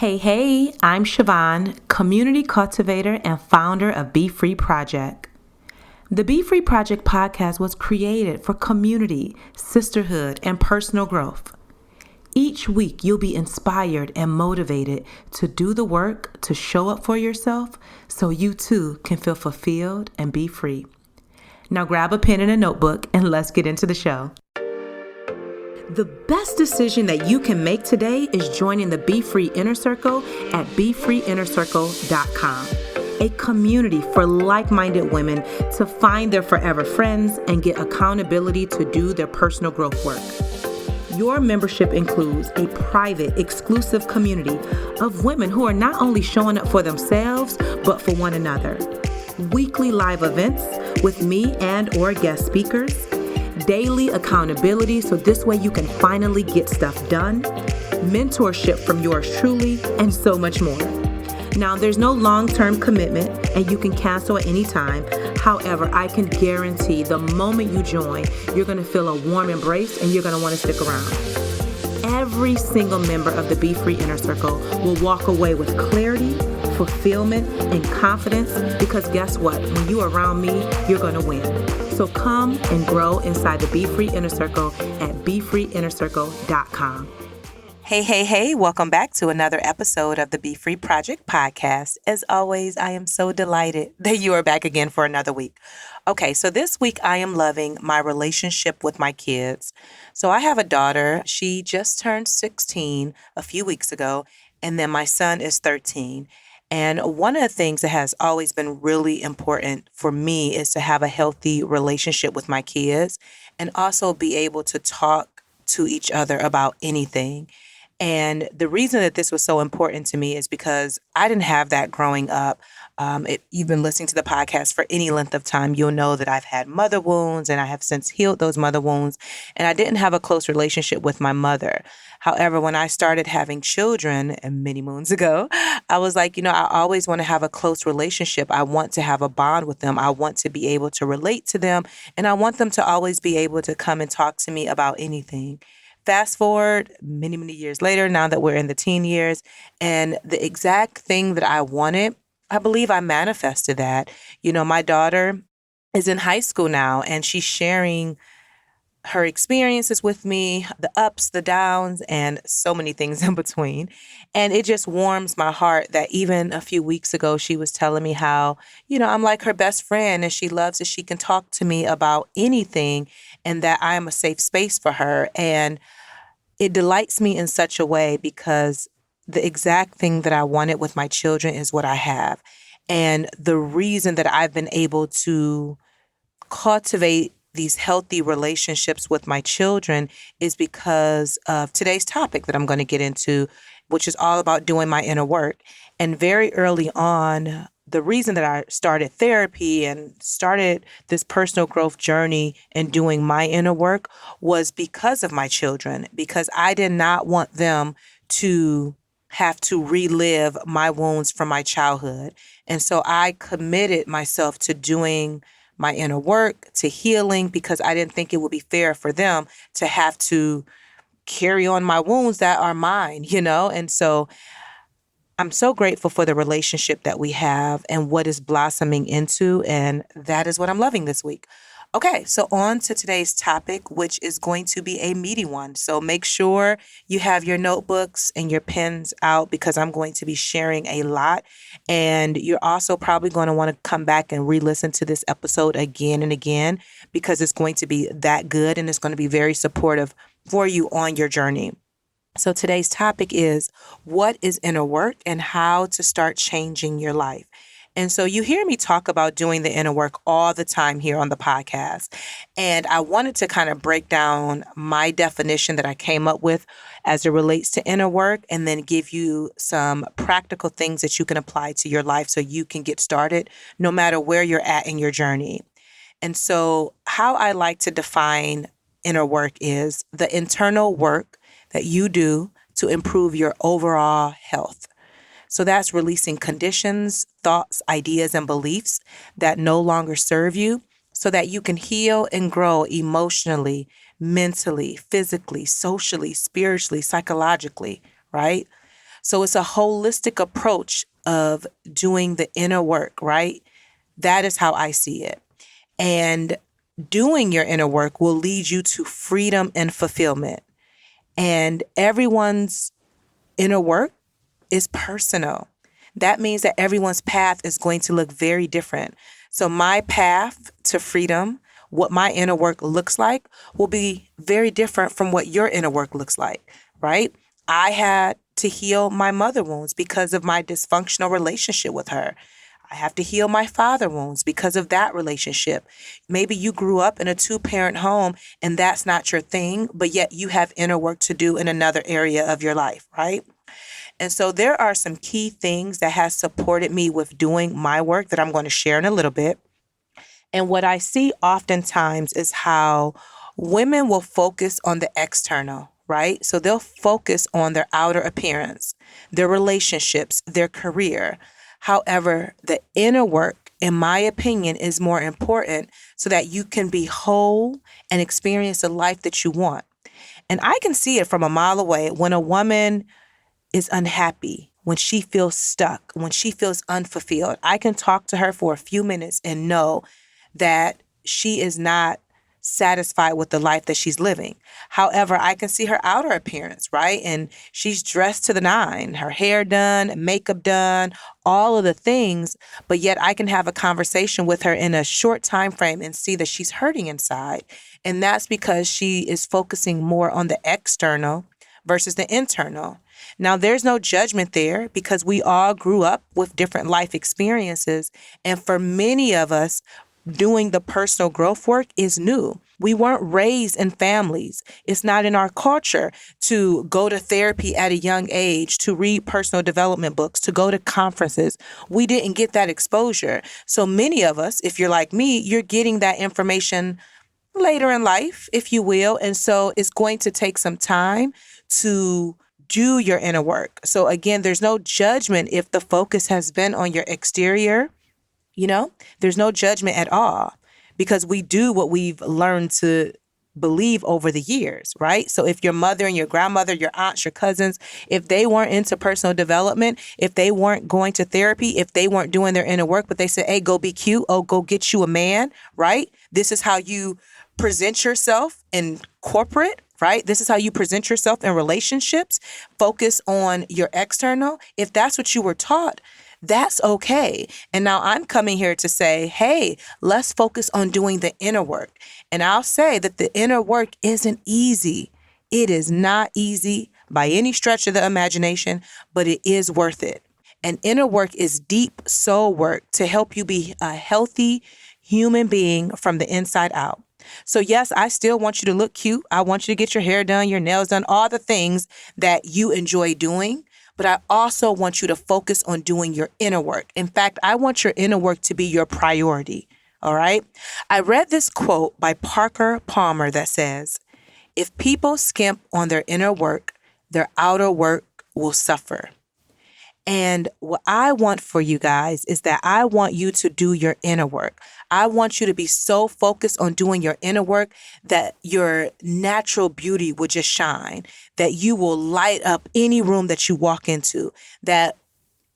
Hey, I'm Siobhan, community cultivator and founder of BeFree Project. The BeFree Project podcast was created for community, sisterhood, and personal growth. Each week, you'll be inspired and motivated to do the work to show up for yourself so you too can feel fulfilled and be free. Now grab a pen and a notebook and let's get into the show. The best decision that you can make today is joining the BeFree Inner Circle at BeFreeInnerCircle.com, a community for like-minded women to find their forever friends and get accountability to do their personal growth work. Your membership includes a private, exclusive community of women who are not only showing up for themselves, but for one another. Weekly live events with me and or guest speakers, daily accountability so this way you can finally get stuff done, mentorship from yours truly, and so much more. Now, there's no long-term commitment and you can cancel at any time. However, I can guarantee the moment you join, you're going to feel a warm embrace and you're going to want to stick around. Every single member of the BeFree Inner Circle will walk away with clarity, fulfillment, and confidence because guess what? When you're around me, you're going to win. So come and grow inside the BeFree Inner Circle at BeFreeInnerCircle.com. Hey, welcome back to another episode of the BeFree Project podcast. As always, I am so delighted that you are back again for another week. Okay, so this week I am loving my relationship with my kids. So I have a daughter. She just turned 16 a few weeks ago, and then my son is 13. And one of the things that has always been really important for me is to have a healthy relationship with my kids and also be able to talk to each other about anything. And the reason that this was so important to me is because I didn't have that growing up. You've been listening to the podcast for any length of time. You'll know that I've had mother wounds and I have since healed those mother wounds. And I didn't have a close relationship with my mother. However, when I started having children and many moons ago, I was like, I always want to have a close relationship. I want to have a bond with them. I want to be able to relate to them. And I want them to always be able to come and talk to me about anything. Fast forward many years later, now that we're in the teen years, and the exact thing that I wanted, I believe I manifested that. My daughter is in high school now, and she's sharing her experiences with me, the ups, the downs, and so many things in between. And it just warms my heart that even a few weeks ago, she was telling me how, I'm like her best friend and she loves that she can talk to me about anything and that I am a safe space for her. And it delights me in such a way because the exact thing that I wanted with my children is what I have. And the reason that I've been able to cultivate these healthy relationships with my children is because of today's topic that I'm going to get into, which is all about doing my inner work. And very early on, the reason that I started therapy and started this personal growth journey and doing my inner work was because of my children, because I did not want them to have to relive my wounds from my childhood. And so I committed myself to doing my inner work, to healing, because I didn't think it would be fair for them to have to carry on my wounds that are mine, And so I'm so grateful for the relationship that we have and what is blossoming into, and that is what I'm loving this week. Okay, so on to today's topic, which is going to be a meaty one. So make sure you have your notebooks and your pens out because I'm going to be sharing a lot. And you're also probably going to want to come back and re-listen to this episode again and again because it's going to be that good and it's going to be very supportive for you on your journey. So today's topic is what is inner work and how to start changing your life. And so you hear me talk about doing the inner work all the time here on the podcast. And I wanted to kind of break down my definition that I came up with as it relates to inner work and then give you some practical things that you can apply to your life so you can get started no matter where you're at in your journey. And so how I like to define inner work is the internal work that you do to improve your overall health. So that's releasing conditions, thoughts, ideas, and beliefs that no longer serve you so that you can heal and grow emotionally, mentally, physically, socially, spiritually, psychologically, right? So it's a holistic approach of doing the inner work, right? That is how I see it. And doing your inner work will lead you to freedom and fulfillment. And everyone's inner work is personal. That means that everyone's path is going to look very different. So my path to freedom, what my inner work looks like, will be very different from what your inner work looks like, right? I had to heal my mother wounds because of my dysfunctional relationship with her. I have to heal my father wounds because of that relationship. Maybe you grew up in a two-parent home and that's not your thing, but yet you have inner work to do in another area of your life, right? And so there are some key things that has supported me with doing my work that I'm going to share in a little bit. And what I see oftentimes is how women will focus on the external, right? So they'll focus on their outer appearance, their relationships, their career. However, the inner work, in my opinion, is more important so that you can be whole and experience the life that you want. And I can see it from a mile away when a woman is unhappy, when she feels stuck, when she feels unfulfilled. I can talk to her for a few minutes and know that she is not satisfied with the life that she's living. However, I can see her outer appearance, right? And she's dressed to the nine, her hair done, makeup done, all of the things, but yet I can have a conversation with her in a short time frame and see that she's hurting inside. And that's because she is focusing more on the external versus the internal. Now, there's no judgment there because we all grew up with different life experiences. And for many of us, doing the personal growth work is new. We weren't raised in families. It's not in our culture to go to therapy at a young age, to read personal development books, to go to conferences. We didn't get that exposure. So many of us, if you're like me, you're getting that information later in life, if you will. And so it's going to take some time to do your inner work. So again, there's no judgment if the focus has been on your exterior. There's no judgment at all because we do what we've learned to believe over the years, right? So if your mother and your grandmother, your aunts, your cousins, if they weren't into personal development, if they weren't going to therapy, if they weren't doing their inner work, but they said, hey, go be cute. Oh, go get you a man, right? This is how you present yourself in corporate, right? This is how you present yourself in relationships. Focus on your external. If that's what you were taught, that's okay. And now I'm coming here to say, hey, let's focus on doing the inner work. And I'll say that the inner work isn't easy. It is not easy by any stretch of the imagination, but it is worth it. And inner work is deep soul work to help you be a healthy human being from the inside out. So yes, I still want you to look cute. I want you to get your hair done, your nails done, all the things that you enjoy doing. But I also want you to focus on doing your inner work. In fact, I want your inner work to be your priority. All right. I read this quote by Parker Palmer that says, if people skimp on their inner work, their outer work will suffer. And what I want for you guys is that I want you to do your inner work. I want you to be so focused on doing your inner work that your natural beauty will just shine, that you will light up any room that you walk into, that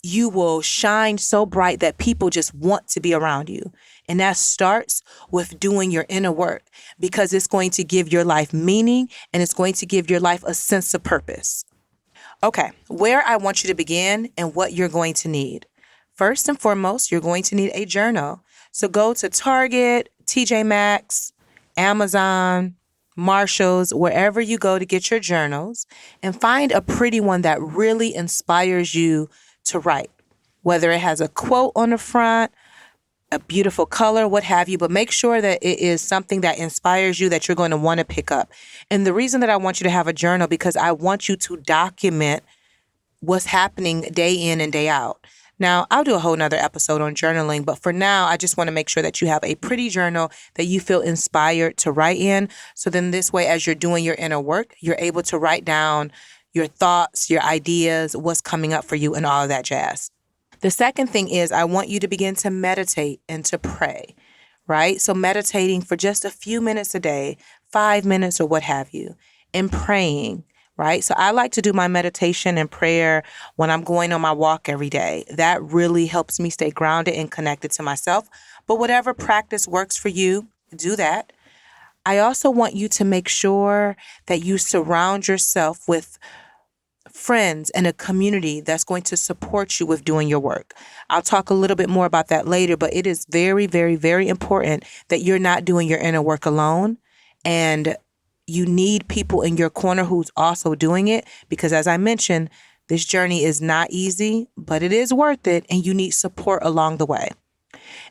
you will shine so bright that people just want to be around you. And that starts with doing your inner work because it's going to give your life meaning and it's going to give your life a sense of purpose. Okay, where I want you to begin and what you're going to need. First and foremost, you're going to need a journal. So go to Target, TJ Maxx, Amazon, Marshalls, wherever you go to get your journals, and find a pretty one that really inspires you to write. Whether it has a quote on the front, a beautiful color, what have you, but make sure that it is something that inspires you that you're going to want to pick up. And the reason that I want you to have a journal, because I want you to document what's happening day in and day out. Now, I'll do a whole nother episode on journaling, but for now, I just want to make sure that you have a pretty journal that you feel inspired to write in. So then this way, as you're doing your inner work, you're able to write down your thoughts, your ideas, what's coming up for you and all of that jazz. The second thing is I want you to begin to meditate and to pray, right? So meditating for just a few minutes a day, 5 minutes or what have you, and praying. right? So I like to do my meditation and prayer when I'm going on my walk every day. That really helps me stay grounded and connected to myself. But whatever practice works for you, do that. I also want you to make sure that you surround yourself with friends and a community that's going to support you with doing your work. I'll talk a little bit more about that later, but it is very, very, very important that you're not doing your inner work alone. And you need people in your corner who's also doing it, because as I mentioned, this journey is not easy, but it is worth it, and you need support along the way.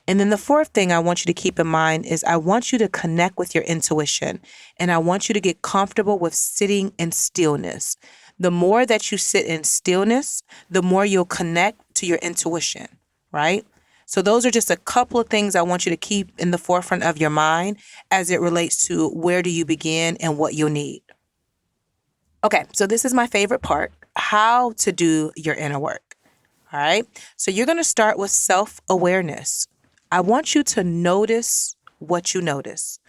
And then the fourth thing I want you to keep in mind is I want you to connect with your intuition, and I want you to get comfortable with sitting in stillness. The more that you sit in stillness, the more you'll connect to your intuition, right? So those are just a couple of things I want you to keep in the forefront of your mind as it relates to where do you begin and what you'll need. Okay, so this is my favorite part, how to do your inner work. All right, so you're going to start with self-awareness. I want you to notice what you notice.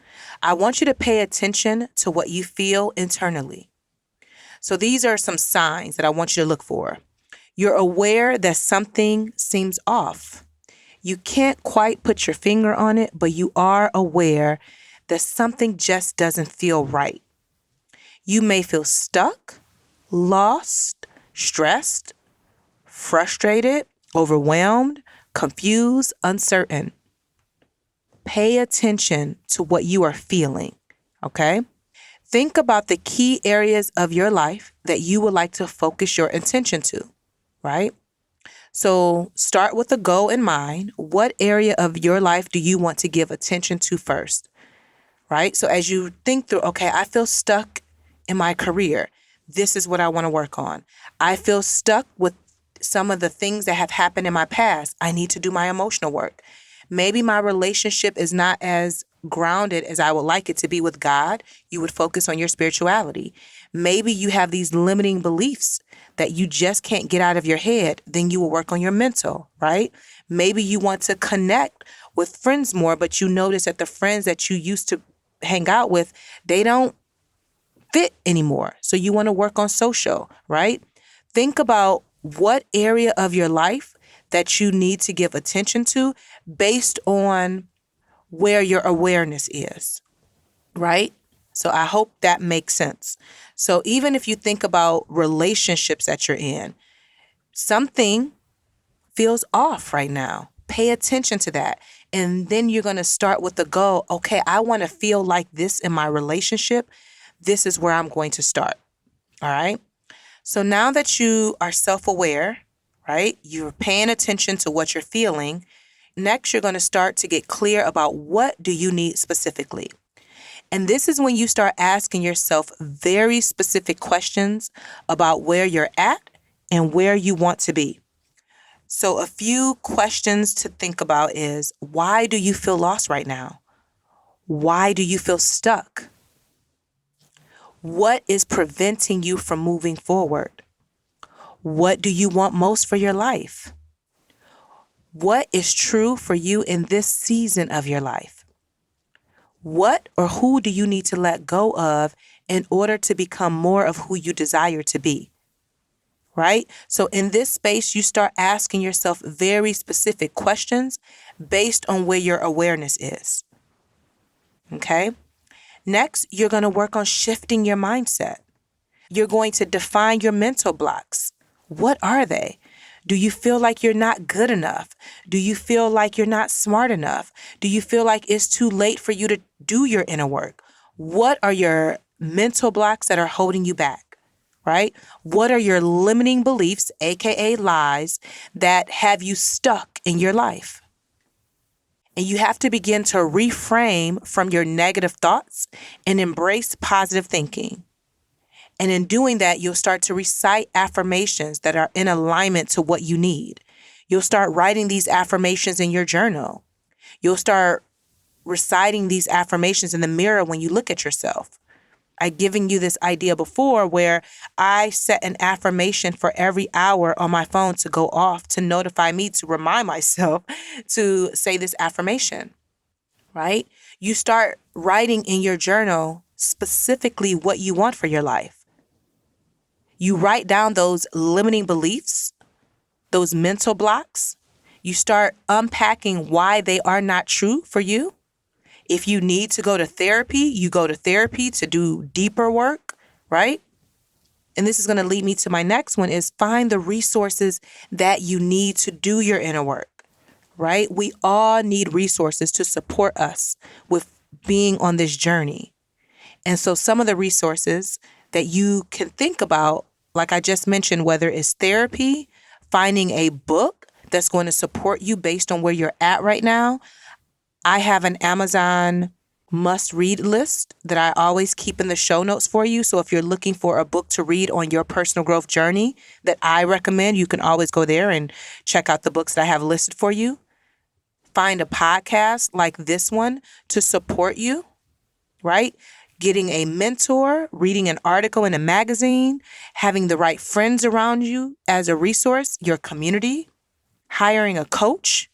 I want you to pay attention to what you feel internally. So these are some signs that I want you to look for. You're aware that something seems off. You can't quite put your finger on it, but you are aware that something just doesn't feel right. You may feel stuck, lost, stressed, frustrated, overwhelmed, confused, uncertain. Pay attention to what you are feeling, okay? Think about the key areas of your life that you would like to focus your attention to, right? So start with a goal in mind. What area of your life do you want to give attention to first, right? So as you think through, okay, I feel stuck in my career. This is what I want to work on. I feel stuck with some of the things that have happened in my past. I need to do my emotional work. Maybe my relationship is not as grounded as I would like it to be with God. You would focus on your spirituality. Maybe you have these limiting beliefs that you just can't get out of your head. Then you will work on your mental, right? Maybe you want to connect with friends more, but you notice that the friends that you used to hang out with, they don't fit anymore. So you want to work on social, right? Think about what area of your life that you need to give attention to based on where your awareness is, right? So I hope that makes sense. So even if you think about relationships that you're in, something feels off right now. Pay attention to that. And then you're going to start with the goal. Okay, I want to feel like this in my relationship. This is where I'm going to start. All right. So now that you are self-aware, right, you're paying attention to what you're feeling. Next, you're going to start to get clear about what do you need specifically. And this is when you start asking yourself very specific questions about where you're at and where you want to be. So a few questions to think about is, why do you feel lost right now? Why do you feel stuck? What is preventing you from moving forward? What do you want most for your life? What is true for you in this season of your life? What or who do you need to let go of in order to become more of who you desire to be? Right? So in this space, you start asking yourself very specific questions based on where your awareness is. Okay? Next, you're going to work on shifting your mindset. You're going to define your mental blocks. What are they? Do you feel like you're not good enough? Do you feel like you're not smart enough? Do you feel like it's too late for you to do your inner work? What are your mental blocks that are holding you back, right? What are your limiting beliefs, aka lies, that have you stuck in your life? And you have to begin to reframe from your negative thoughts and embrace positive thinking. And in doing that, you'll start to recite affirmations that are in alignment to what you need. You'll start writing these affirmations in your journal. You'll start reciting these affirmations in the mirror when you look at yourself. I've given you this idea before where I set an affirmation for every hour on my phone to go off to notify me, to remind myself to say this affirmation, right? You start writing in your journal specifically what you want for your life. You write down those limiting beliefs, those mental blocks. You start unpacking why they are not true for you. If you need to go to therapy, you go to therapy to do deeper work, right? And this is going to lead me to my next one is find the resources that you need to do your inner work, right? We all need resources to support us with being on this journey. And so some of the resources that you can think about, like I just mentioned, whether it's therapy, finding a book that's going to support you based on where you're at right now. I have an Amazon must-read list that I always keep in the show notes for you. So if you're looking for a book to read on your personal growth journey that I recommend, you can always go there and check out the books that I have listed for you. Find a podcast like this one to support you, right? Getting a mentor, reading an article in a magazine, having the right friends around you as a resource, your community, hiring a coach,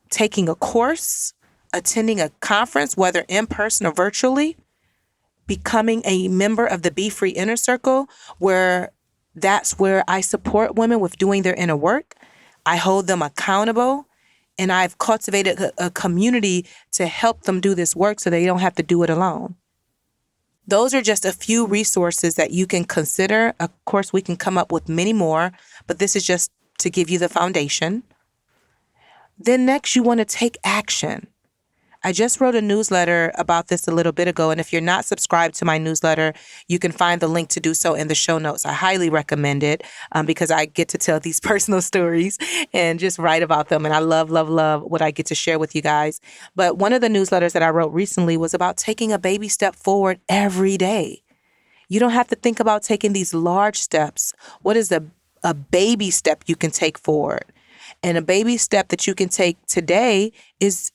taking a course, attending a conference, whether in person or virtually, becoming a member of the BeFree Inner Circle, where that's where I support women with doing their inner work. I hold them accountable, and I've cultivated a community to help them do this work so they don't have to do it alone. Those are just a few resources that you can consider. Of course, we can come up with many more, but this is just to give you the foundation. Then next, you want to take action. I just wrote a newsletter about this a little bit ago, and if you're not subscribed to my newsletter, you can find the link to do so in the show notes. I highly recommend it because I get to tell these personal stories and just write about them, and I love, love, love what I get to share with you guys. But one of the newsletters that I wrote recently was about taking a baby step forward every day. You don't have to think about taking these large steps. What is a baby step you can take forward? And a baby step that you can take today is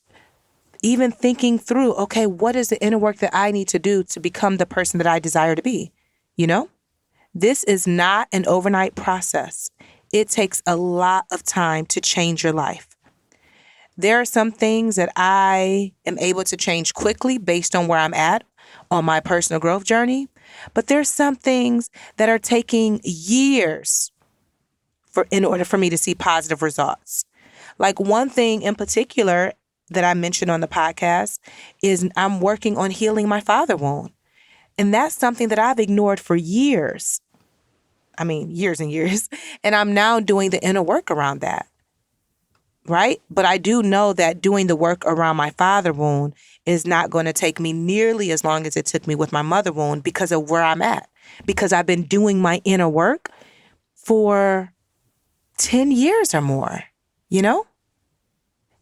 even thinking through, okay, what is the inner work that I need to do to become the person that I desire to be? You know, this is not an overnight process. It takes a lot of time to change your life. There are some things that I am able to change quickly based on where I'm at on my personal growth journey. But there's some things that are taking years in order for me to see positive results. Like one thing in particular that I mentioned on the podcast is I'm working on healing my father wound. And that's something that I've ignored for years. I mean, years and years. And I'm now doing the inner work around that. Right? But I do know that doing the work around my father wound is not going to take me nearly as long as it took me with my mother wound because of where I'm at. Because I've been doing my inner work for 10 years or more, you know?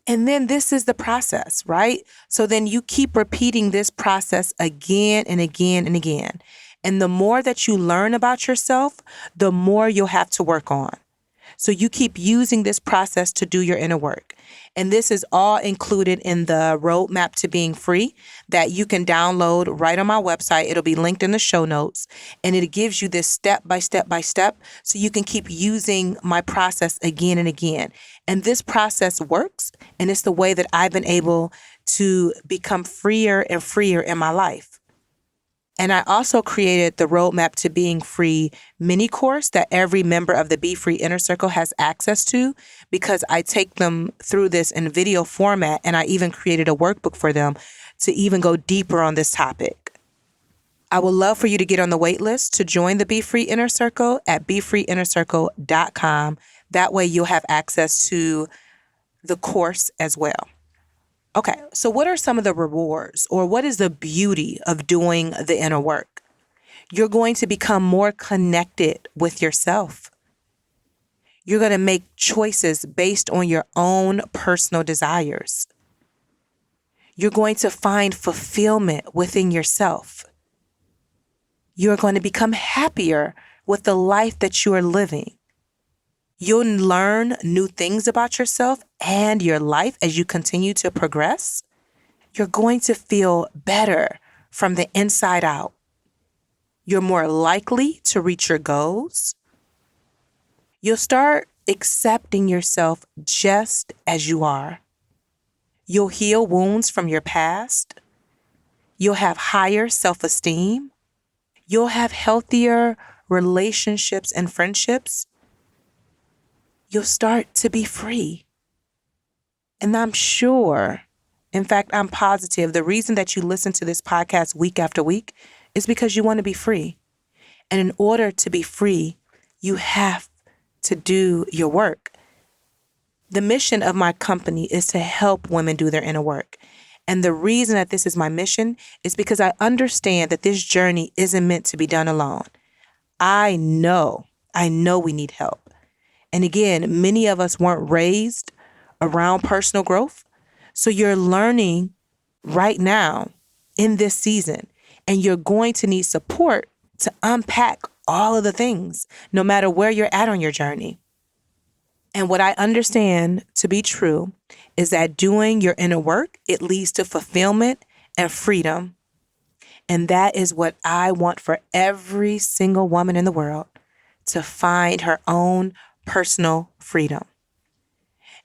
And then this is the process, right? So then you keep repeating this process again and again and again. And the more that you learn about yourself, the more you'll have to work on. So you keep using this process to do your inner work. And this is all included in the roadmap to being free that you can download right on my website. It'll be linked in the show notes. And it gives you this step by step by step so you can keep using my process again and again. And this process works. And it's the way that I've been able to become freer and freer in my life. And I also created the Roadmap to Being Free mini course that every member of the BeFree Inner Circle has access to because I take them through this in video format, and I even created a workbook for them to even go deeper on this topic. I would love for you to get on the wait list to join the BeFree Inner Circle at BeFreeInnerCircle.com. That way you'll have access to the course as well. Okay, so what are some of the rewards, or what is the beauty of doing the inner work? You're going to become more connected with yourself. You're going to make choices based on your own personal desires. You're going to find fulfillment within yourself. You're going to become happier with the life that you are living. You'll learn new things about yourself and your life as you continue to progress. You're going to feel better from the inside out. You're more likely to reach your goals. You'll start accepting yourself just as you are. You'll heal wounds from your past. You'll have higher self-esteem. You'll have healthier relationships and friendships, you'll start to be free. And I'm sure, in fact, I'm positive the reason that you listen to this podcast week after week is because you want to be free. And in order to be free, you have to do your work. The mission of my company is to help women do their inner work. And the reason that this is my mission is because I understand that this journey isn't meant to be done alone. I know we need help. And again, many of us weren't raised around personal growth. So you're learning right now in this season, and you're going to need support to unpack all of the things, no matter where you're at on your journey. And what I understand to be true is that doing your inner work, it leads to fulfillment and freedom. And that is what I want for every single woman in the world, to find her own personal freedom.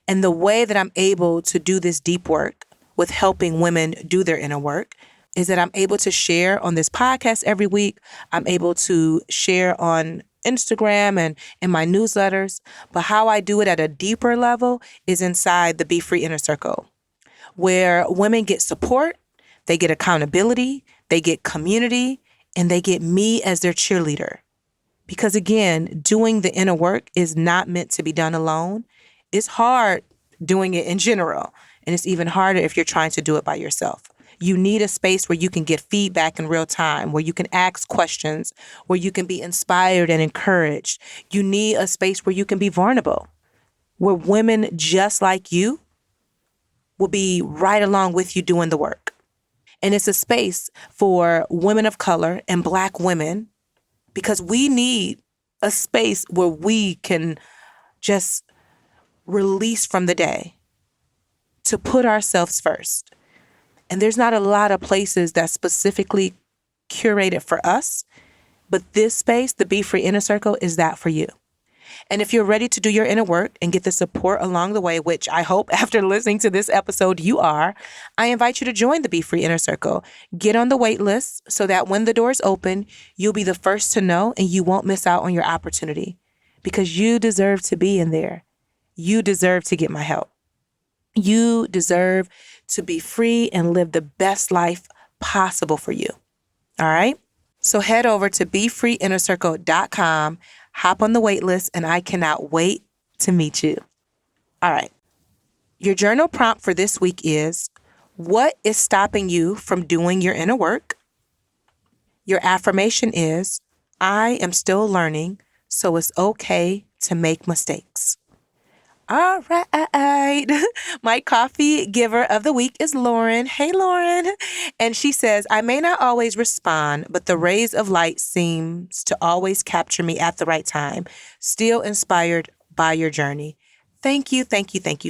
And the way that I'm able to do this deep work with helping women do their inner work is that I'm able to share on this podcast every week. I'm able to share on Instagram and in my newsletters. But how I do it at a deeper level is inside the BeFree Inner Circle, where women get support, they get accountability, they get community, and they get me as their cheerleader. Because again, doing the inner work is not meant to be done alone. It's hard doing it in general, and it's even harder if you're trying to do it by yourself. You need a space where you can get feedback in real time, where you can ask questions, where you can be inspired and encouraged. You need a space where you can be vulnerable, where women just like you will be right along with you doing the work. And it's a space for women of color and Black women, because we need a space where we can just release from the day, to put ourselves first. And there's not a lot of places that specifically curated for us, but this space, the BeFree Inner Circle, is that for you. And if you're ready to do your inner work and get the support along the way, which I hope after listening to this episode you are, I invite you to join the BeFree Inner Circle. Get on the wait list so that when the doors open, you'll be the first to know and you won't miss out on your opportunity, because you deserve to be in there. You deserve to get my help. You deserve to be free and live the best life possible for you. All right? So head over to BeFreeInnerCircle.com, hop on the wait list, and I cannot wait to meet you. All right. Your journal prompt for this week is, what is stopping you from doing your inner work? Your affirmation is, I am still learning, so it's okay to make mistakes. All right. My coffee giver of the week is Lauren. Hey, Lauren. And she says, I may not always respond, but the rays of light seems to always capture me at the right time. Still inspired by your journey. Thank you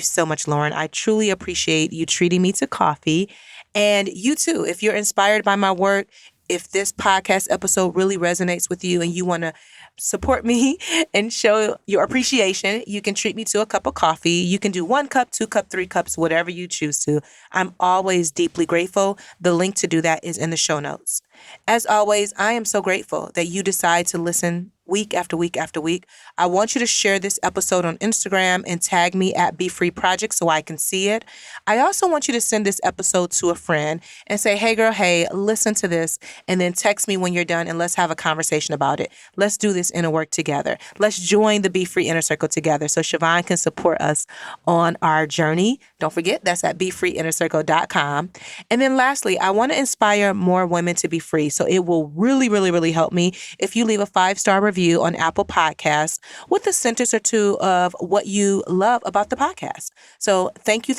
so much, Lauren. I truly appreciate you treating me to coffee. And you too, if you're inspired by my work, if this podcast episode really resonates with you and you want to support me and show your appreciation, you can treat me to a cup of coffee. You can do 1 cup, 2 cup, 3 cups, whatever you choose to. I'm always deeply grateful. The link to do that is in the show notes. As always, I am so grateful that you decide to listen week after week after week. I want you to share this episode on Instagram and tag me at BeFree Project so I can see it. I also want you to send this episode to a friend and say, hey girl, hey, listen to this, and then text me when you're done and let's have a conversation about it. Let's do this inner work together. Let's join the BeFree Inner Circle together so Siobhan can support us on our journey. Don't forget, that's at BeFreeInnerCircle.com. And then lastly, I want to inspire more women to be free. So it will really, really, really help me if you leave a 5-star review on Apple Podcasts with a sentence or two of what you love about the podcast. So thank you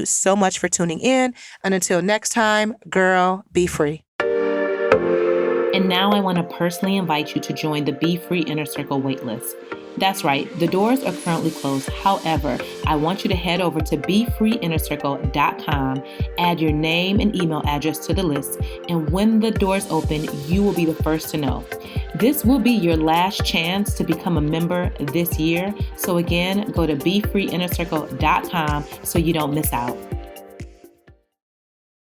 so much for tuning in. And until next time, girl, be free. And now I want to personally invite you to join the BeFree Inner Circle waitlist. That's right, the doors are currently closed. However, I want you to head over to BeFreeInnerCircle.com, add your name and email address to the list, and when the doors open, you will be the first to know. This will be your last chance to become a member this year. So again, go to BeFreeInnerCircle.com so you don't miss out.